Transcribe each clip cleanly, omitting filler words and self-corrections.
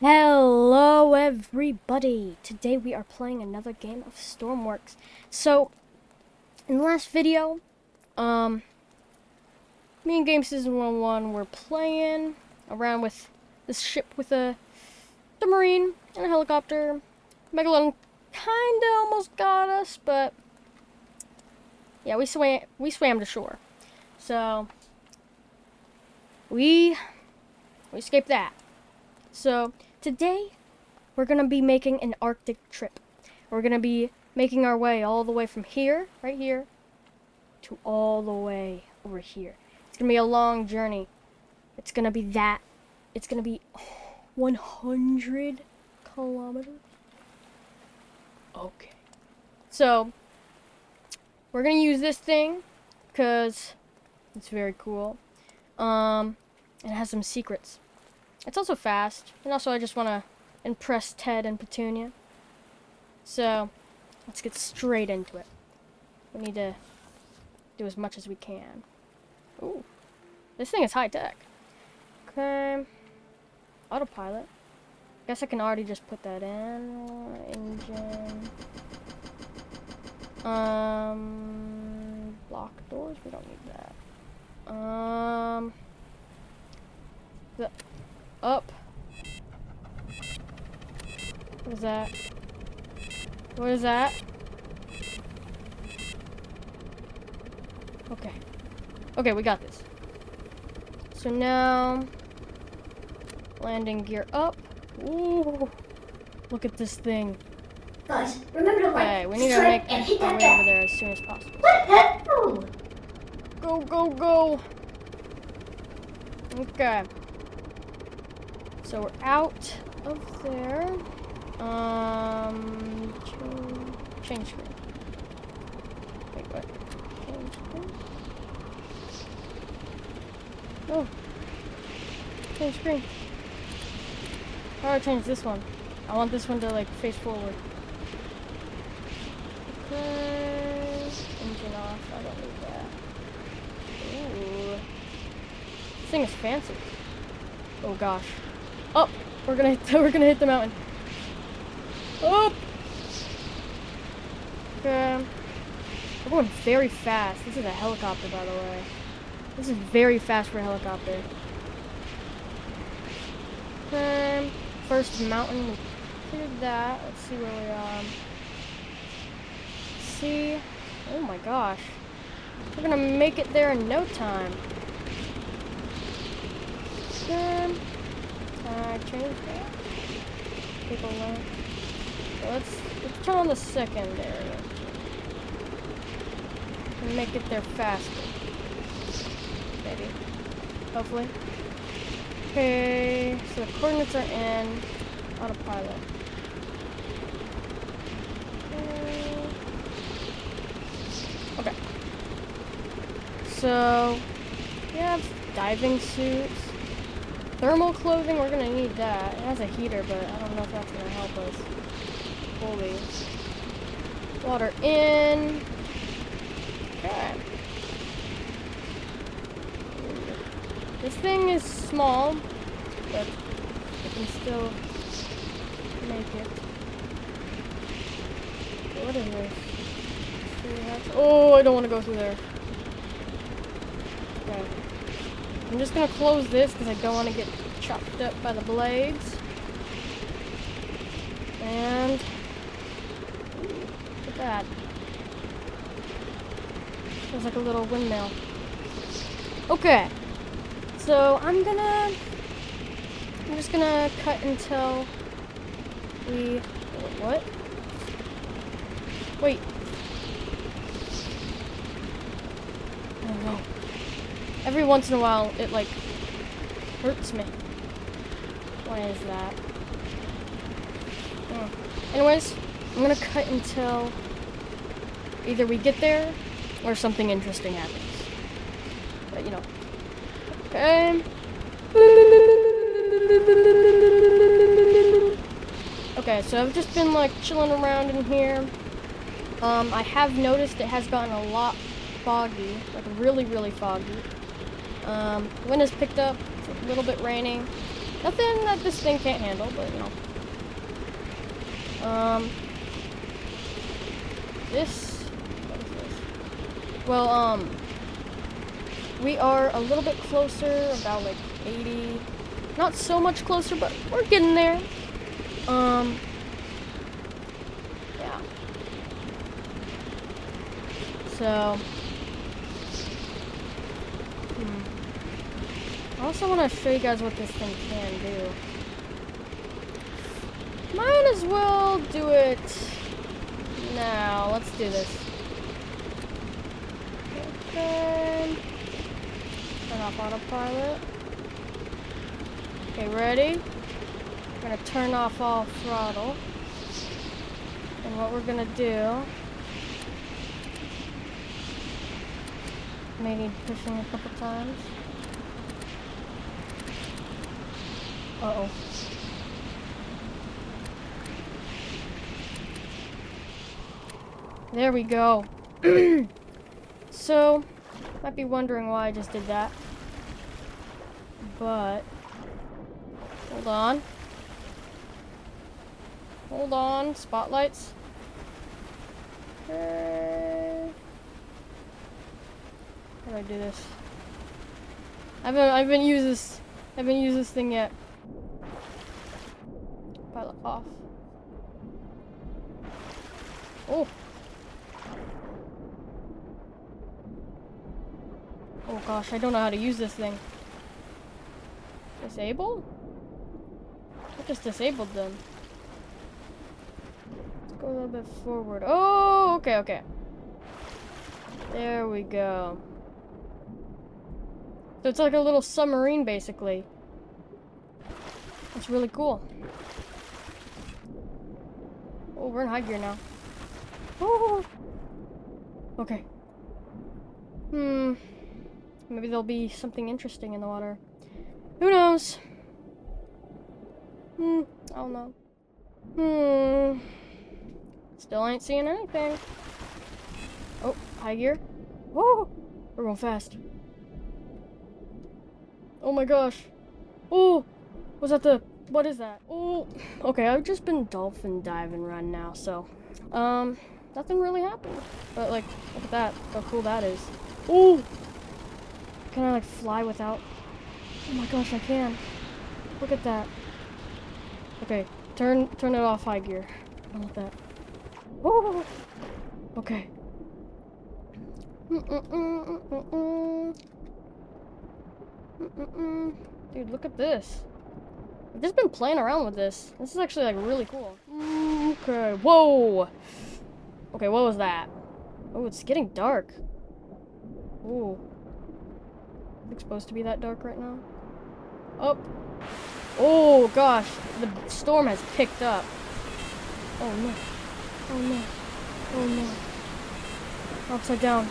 Hello everybody! Today we are playing another game of Stormworks. So, in the last video, me and Game Season 101 were playing around with this ship with a submarine and a helicopter. Megalodon kinda almost got us, but yeah, we swam to shore. So, we escaped that. So, today, we're going to be making an Arctic trip. We're going to be making our way all the way from here, right here, to all the way over here. It's going to be a long journey. It's going to be 100 kilometers. Okay. So, we're going to use this thing because it's very cool. It has some secrets. It's also fast, and also I just want to impress Ted and Petunia. So, let's get straight into it. We need to do as much as we can. Ooh, this thing is high-tech. Okay, autopilot. Guess I can already just put that in. Engine. Block doors, we don't need that. Up. What is that? What is that? Okay. Okay, we got this. So now, landing gear up. Ooh, look at this thing. Guys, remember to Okay, we need to make our way over there as soon as possible. What the? Oh. Go, go, go. Okay. So we're out of there. Change screen. Wait, what? Change screen? Oh. Change screen. How do I change this one? I want this one to like face forward. Okay. Engine off. I don't need that. Ooh. This thing is fancy. Oh gosh. Up! We're gonna hit the mountain. Up! Okay. We're going very fast. This is a helicopter, by the way. This is very fast for a helicopter. Okay. First mountain, we cleared that. Let's see where we are. See? Oh my gosh. We're gonna make it there in no time. Okay. Change that. Take a look. So let's turn on the secondary and make it there faster. Maybe. Hopefully. Okay, so the coordinates are in autopilot. Okay. So we have diving suits. Thermal clothing, we're gonna need that. It has a heater, but I don't know if that's gonna help us fully. Water in. Okay. This thing is small, but I can still make it. What is this? Oh, I don't want to go through there. Okay. I'm just gonna close this because I don't want to get chopped up by the blades. And look at that. Feels like a little windmill. Okay. So I'm just gonna cut until we what? Wait. Oh no. Every once in a while, it, like, hurts me. Why is that? Oh. Anyways, I'm gonna cut until either we get there or something interesting happens. But, you know. Okay. Okay, so I've just been, like, chilling around in here. I have noticed it has gotten a lot foggy. Like, really, really foggy. Wind has picked up. It's a little bit raining. Nothing that this thing can't handle, but you know. This. What is this? Well, we are a little bit closer, about like 80. Not so much closer, but we're getting there. Yeah. So. I also want to show you guys what this thing can do. Might as well do it now. Let's do this. Okay. Turn off autopilot. Okay, ready? We're gonna turn off all throttle. And what we're gonna do, may need pushing a couple times. Uh-oh. There we go. So, might be wondering why I just did that. But, hold on. Hold on, spotlights. Okay. How do I do this? I haven't used this thing yet. Pilot off. Oh. Oh gosh, I don't know how to use this thing. Disable? I just disabled them. Let's go a little bit forward. Oh, okay, okay. There we go. So it's like a little submarine, basically. That's really cool. Oh, we're in high gear now. Oh. Okay. Maybe there'll be something interesting in the water. Who knows? I don't know. Still ain't seeing anything. Oh, high gear. Whoa! We're going fast. Oh my gosh. Oh! Was that the... What is that? Oh! Okay, I've just been dolphin diving right now, so... Nothing really happened. But, like, look at that. How cool that is. Oh! Can I, like, fly without... Oh my gosh, I can. Look at that. Okay, turn it off high gear. I don't want that. Oh! Okay. Dude, look at this. I've just been playing around with this. This is actually, like, really cool. Okay, whoa! Okay, what was that? Oh, it's getting dark. Ooh. It's supposed to be that dark right now. Oh. Oh, gosh. The storm has picked up. Oh, no. Oh, no. Oh, no. Upside down.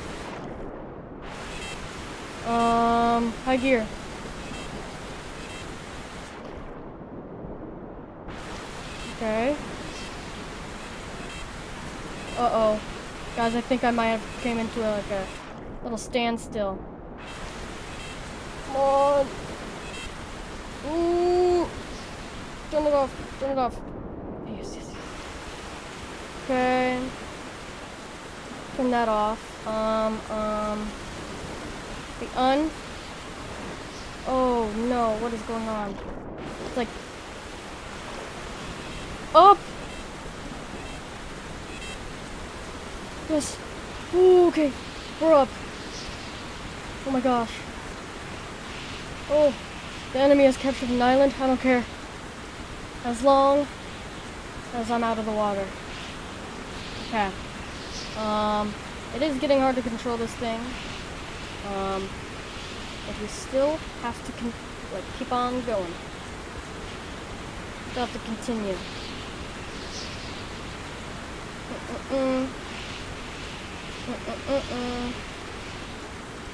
High gear. Okay. Uh-oh. Guys, I think I might have came into like a little standstill. Come on. Ooh. Turn it off. Turn it off. Yes, yes, yes. Okay. Turn that off. The Oh no, what is going on? It's like up. Yes. Ooh, okay. We're up. Oh my gosh. Oh, the enemy has captured an island. I don't care. As long as I'm out of the water. Okay. It is getting hard to control this thing. But we still have to keep on going. Still have to continue.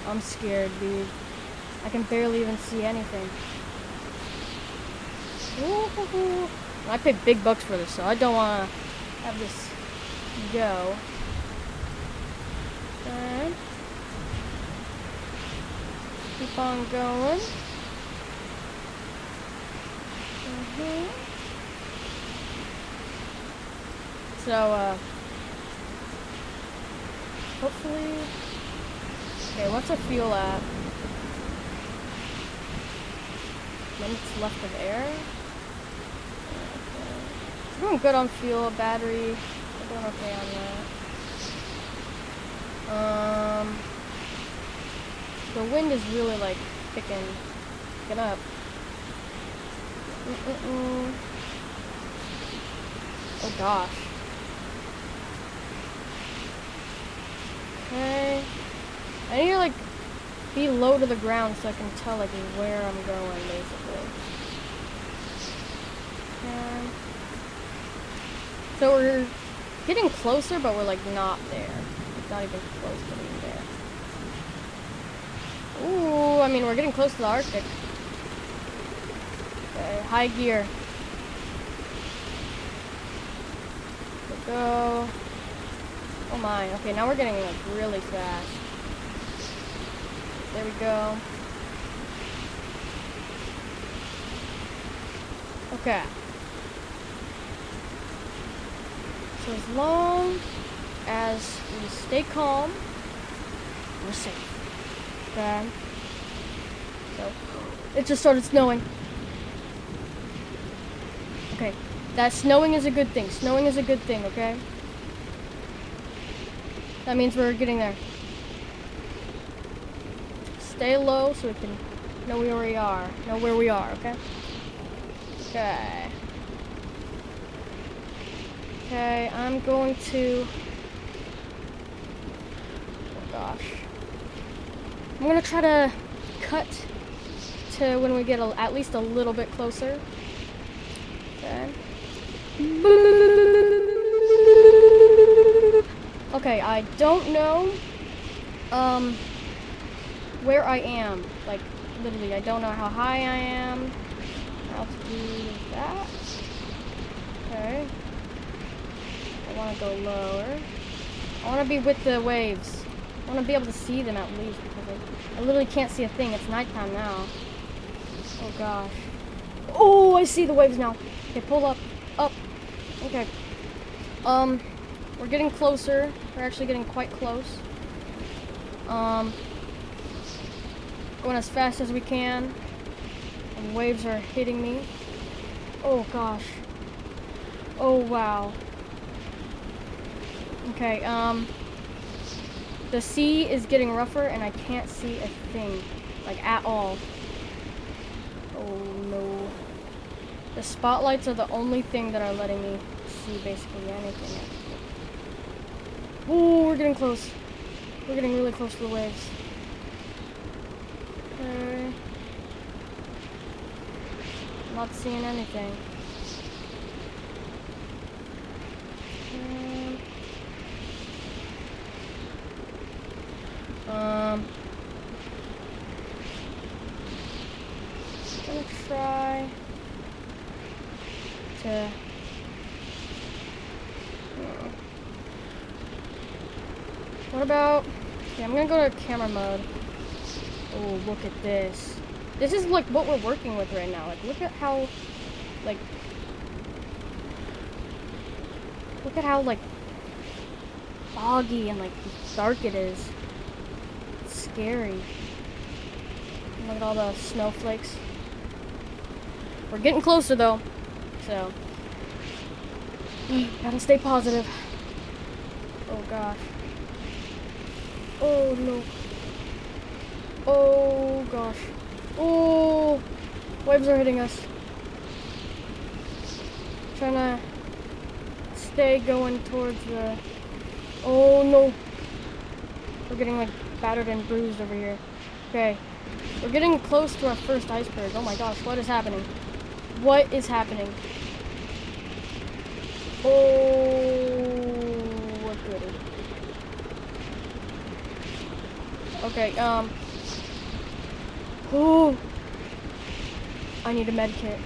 I'm scared, dude. I can barely even see anything. Ooh. I paid big bucks for this, so I don't want to have this go. Okay. Keep on going. So, hopefully... Okay, what's our fuel at? Minutes left of air? Okay. We're doing good on fuel, battery. We're doing okay on that. The wind is really, like, picking up. Oh gosh. Okay. I need to like be low to the ground so I can tell like where I'm going basically. Okay. So we're getting closer but we're like not there. Not even close to being there. Ooh, I mean we're getting close to the Arctic. Okay, high gear. Go. Oh my. Okay, now we're getting like really fast. There we go. Okay. So as long as we stay calm, we're safe. Okay. So it just started snowing. Okay. That snowing is a good thing. Snowing is a good thing, okay? That means we're getting there. Stay low so we can know where we are. Know where we are, okay? Okay. Okay, I'm going to... Oh gosh. I'm gonna try to cut to when we get at least a little bit closer. Okay. Okay, I don't know where I am. Like, literally, I don't know how high I am. Altitude is that. Okay. I want to go lower. I want to be with the waves. I want to be able to see them at least because I literally can't see a thing. It's nighttime now. Oh gosh. Oh, I see the waves now. Okay, pull up. Up. Okay. We're getting closer. We're actually getting quite close. Going as fast as we can. And waves are hitting me. Oh gosh. Oh wow. Okay, the sea is getting rougher and I can't see a thing. Like, at all. Oh no. The spotlights are the only thing that are letting me see basically anything. Ooh, we're getting close. We're getting really close to the waves. Okay. Not seeing anything. I'm gonna try to what about yeah, I'm gonna go to camera mode. Oh, look at this. This is like what we're working with right now. Like look at how like foggy and like dark it is. It's scary. And look at all the snowflakes. We're getting closer though, so gotta stay positive. Oh gosh. Oh no. Oh gosh. Oh, waves are hitting us. Trying to stay going towards the. Oh no. We're getting like battered and bruised over here. Okay. We're getting close to our first iceberg. Oh my gosh, what is happening? What is happening? Oh, what goody. Okay, oh, I need a med kit.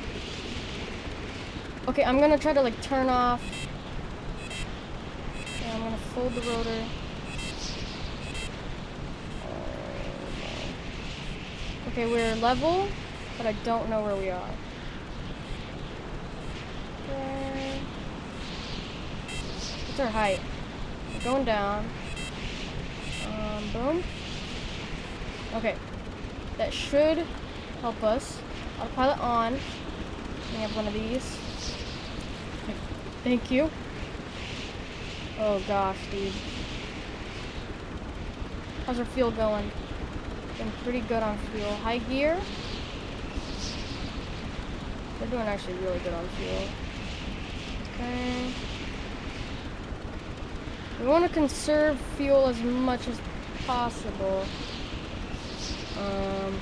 Okay, I'm gonna try to like turn off. Yeah, I'm gonna fold the rotor. Okay, we're level, but I don't know where we are. our height? We're going down. Boom. Okay. That should help us. Autopilot on. We have one of these. Okay. Thank you. Oh gosh, dude. How's our fuel going? Been pretty good on fuel. High gear. We're doing actually really good on fuel. Okay. We want to conserve fuel as much as possible. I'm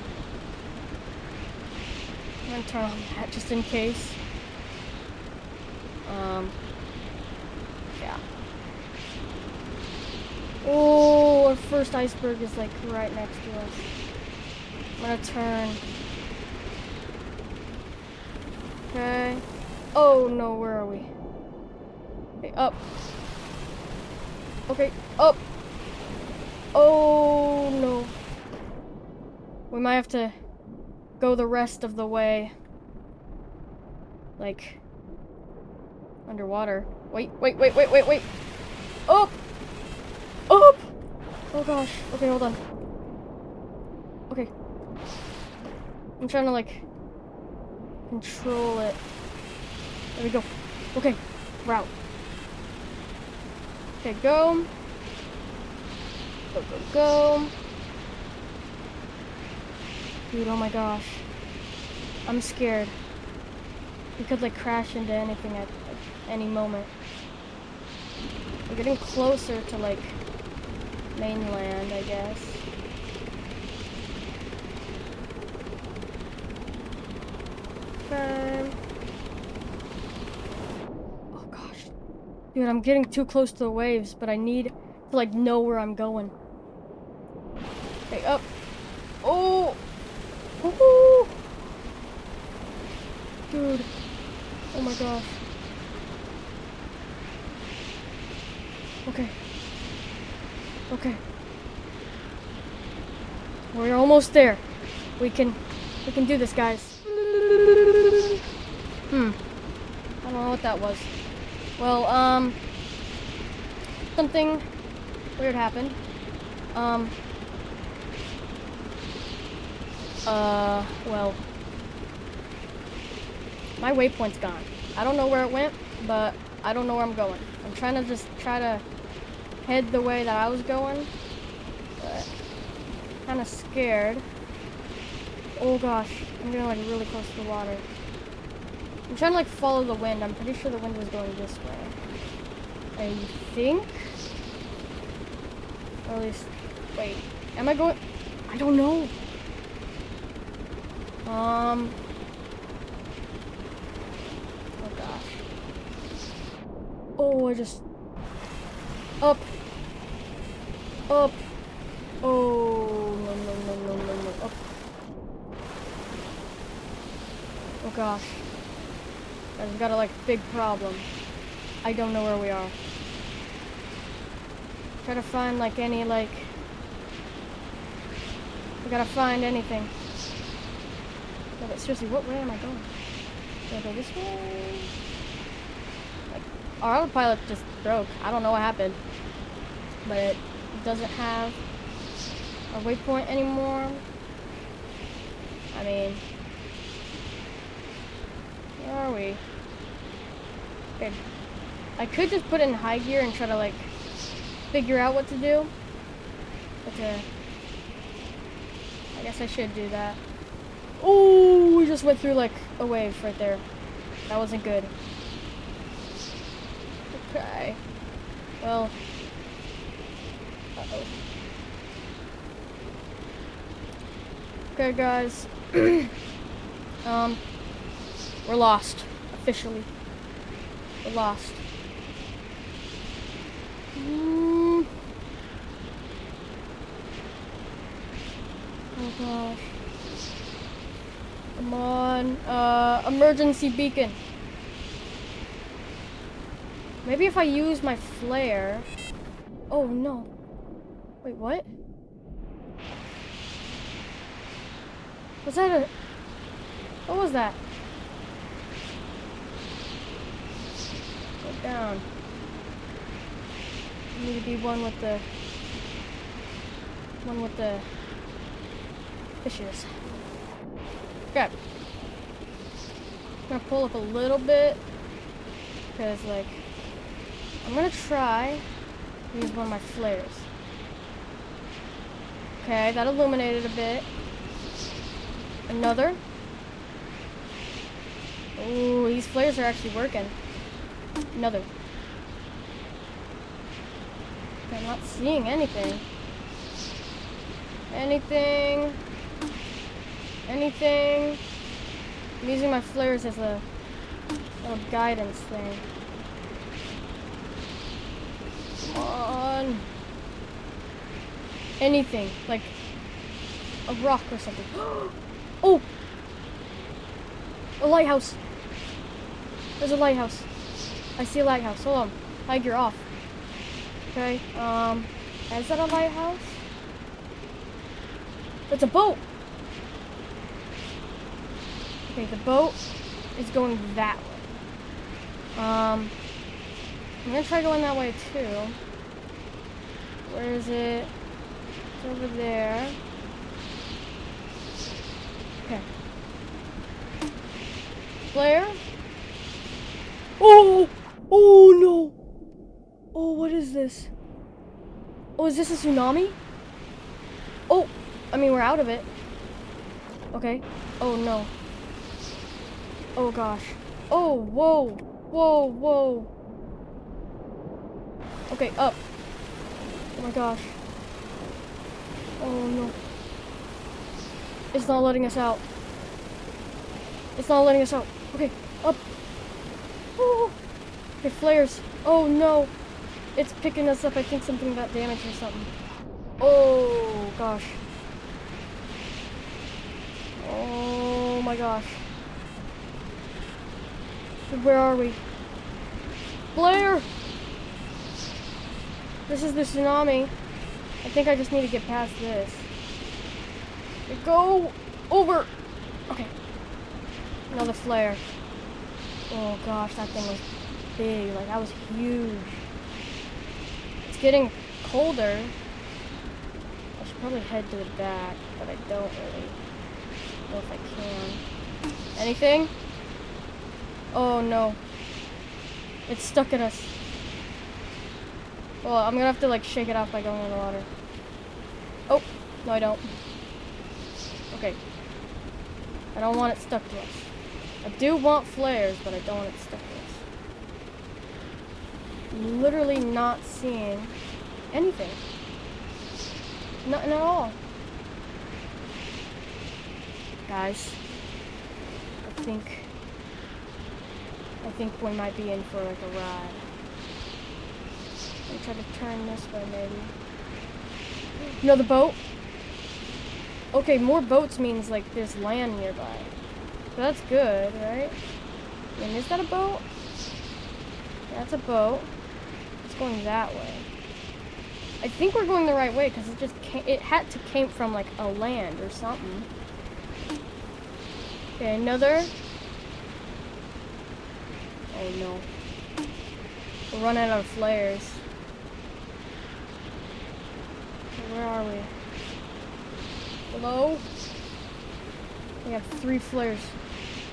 gonna turn on that just in case. Yeah. Oh, our first iceberg is like right next to us. I'm gonna turn. Okay. Oh no, where are we? Okay, up. Okay, up. Oh no. We might have to go the rest of the way. Like, underwater. Wait. Up! Up! Oh gosh. Okay, hold on. Okay. I'm trying to, like, control it. There we go. Okay, route. Okay, go. Go. Dude, oh my gosh. I'm scared. We could like crash into anything at any moment. We're getting closer to like mainland, I guess. Okay. Oh gosh. Dude, I'm getting too close to the waves, but I need to like know where I'm going. Okay, up. Oh! Woohoo! Dude. Oh my gosh. Okay. We're almost there. We can do this, guys. I don't know what that was. Well, something weird happened. Well, my waypoint's gone. I don't know where it went, but I don't know where I'm going. I'm trying to just try to head the way that I was going, but kind of scared. Oh gosh, I'm getting like really close to the water. I'm trying to like follow the wind. I'm pretty sure the wind was going this way. I think. Or at least, wait, am I going? I don't know. Oh gosh. Oh, I just up. Oh, no. Up. Oh gosh. I've got a like big problem. I don't know where we are. Try to find like any like. I gotta find anything. No, but seriously, what way am I going? Do I go this way? Like, our autopilot just broke. I don't know what happened. But it doesn't have a waypoint anymore. I mean, where are we? Okay. I could just put it in high gear and try to, like, figure out what to do. But, I guess I should do that. Oh, we just went through like a wave right there. That wasn't good. Okay. Well. Uh-oh. Okay, guys. We're lost. Officially. We're lost. Oh gosh. Come on. Emergency beacon. Maybe if I use my flare. Oh no. Wait, what? Was that a... What was that? Go down. Need to be one with the fishes. Okay. I'm gonna pull up a little bit because, like, I'm gonna try to use one of my flares. Okay, that illuminated a bit. Another. Ooh, these flares are actually working. Another. I'm not seeing anything. Anything. I'm using my flares as a little guidance thing. Come on. Anything. Like a rock or something. Oh! A lighthouse. There's a lighthouse. I see a lighthouse. Hold on. Hide, you're off. Okay, is that a lighthouse? It's a boat! Okay, the boat is going that way. I'm gonna try going that way too. Where is it? It's over there. Okay. Flare? Oh! Oh no! Oh, what is this? Oh, is this a tsunami? Oh, I mean, we're out of it. Okay. Oh, no. Oh, gosh. Oh, whoa. Whoa, whoa. Okay, up. Oh, my gosh. Oh, no. It's not letting us out. It's not letting us out. Okay, up. Oh. Okay, flares. Oh, no. It's picking us up. I think something got damaged or something. Oh, gosh. Oh, my gosh. Where are we? Blair! This is the tsunami. I think I just need to get past this. Go over! Okay. Another flare. Oh, gosh. That thing was big. Like, that was huge. Getting colder. I should probably head to the back, but I don't really know if I can. Anything? Oh no. It's stuck in us. Well, I'm gonna have to like shake it off by going in the water. Oh, no I don't. Okay. I don't want it stuck to us. I do want flares, but I don't want it stuck to us. Literally not seeing anything. Nothing at all. Guys, I think we might be in for like a ride. Let me try to turn this way maybe. Another boat? Okay, more boats means like there's land nearby. So that's good, right? I mean, is that a boat? Yeah, that's a boat. It's going that way. I think we're going the right way because it had to came from like a land or something. Okay, another. Oh no. We're running out of flares. Where are we? Hello? We have 3 flares.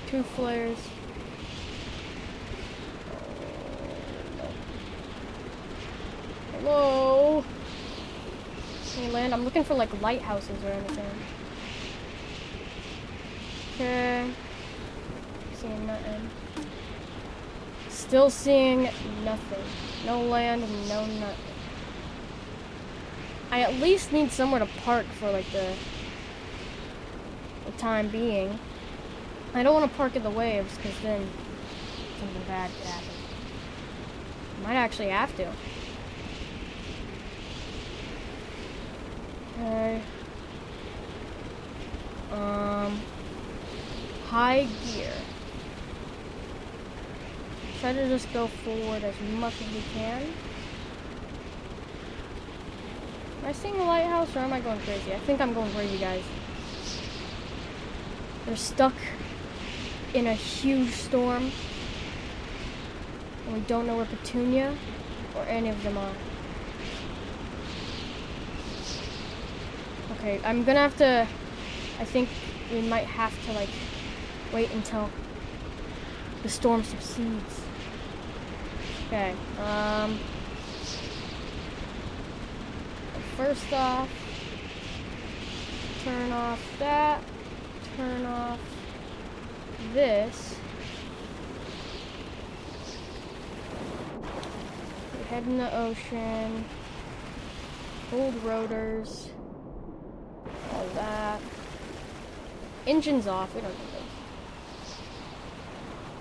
2 flares. Hello? Can we land? I'm looking for like lighthouses or anything. Okay. Seeing nothing. Still seeing nothing. No land, no nothing. I at least need somewhere to park for like the time being. I don't want to park in the waves because then something bad could happen. Might actually have to. Okay. High gear. Try to just go forward as much as we can. Am I seeing a lighthouse or am I going crazy? I think I'm going crazy, guys. We're stuck in a huge storm. And we don't know where Petunia or any of them are. Okay, I'm gonna have to... I think we might have to, like, wait until the storm subsides. Okay, first off, turn off that, turn off this. We head in the ocean, old rotors, all that. Engine's off, we don't need those.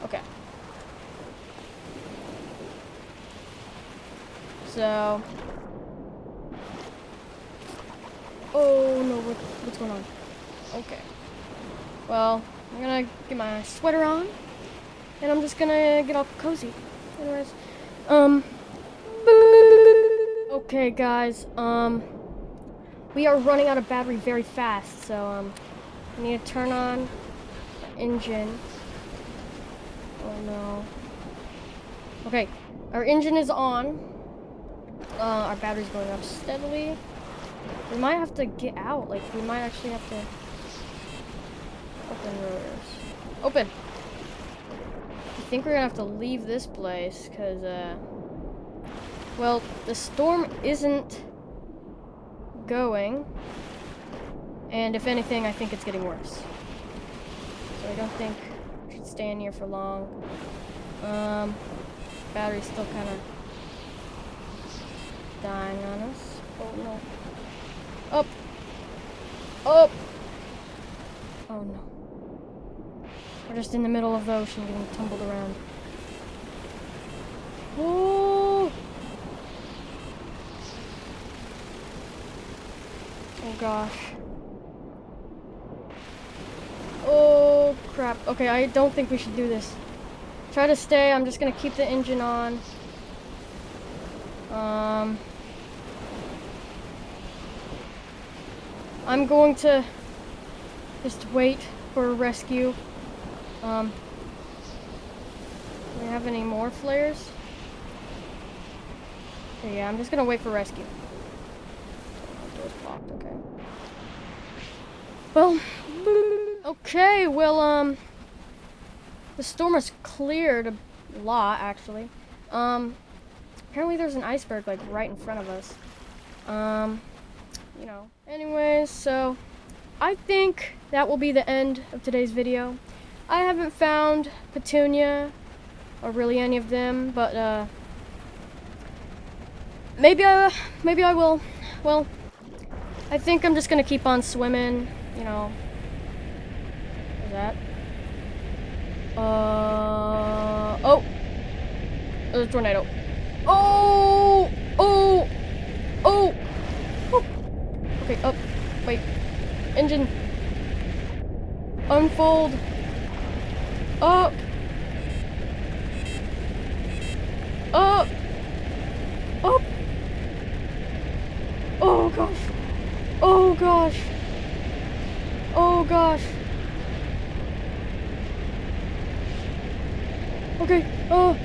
Okay. So, oh no, what's going on? Okay. Well, I'm gonna get my sweater on, and I'm just gonna get all cozy. Anyways, okay guys, we are running out of battery very fast, so, I need to turn on the engine. Oh no. Okay, our engine is on. Our battery's going up steadily. We might have to get out. Like, we might actually have to open rotors. Open! I think we're gonna have to leave this place, because, well, the storm isn't going. And if anything, I think it's getting worse. So I don't think we should stay in here for long. Battery's still kind of dying on us. Oh no. Up! Up! Oh no. We're just in the middle of the ocean getting tumbled around. Oh! Oh gosh. Oh crap. Okay, I don't think we should do this. Try to stay. I'm just gonna keep the engine on. I'm going to just wait for a rescue. Do we have any more flares? Okay, yeah, I'm just gonna wait for rescue. Door's blocked, okay. Well, okay, well, the storm has cleared a lot, actually. Apparently there's an iceberg, like, right in front of us. You know. Anyways, so I think that will be the end of today's video. I haven't found Petunia or really any of them, but maybe I will. Well, I think I'm just gonna keep on swimming, you know. What's that? Oh, there's a tornado. Oh, oh, oh. Okay, up. Wait. Engine. Unfold. Up. Up. Up. Oh gosh. Oh gosh. Oh gosh. Okay. Oh.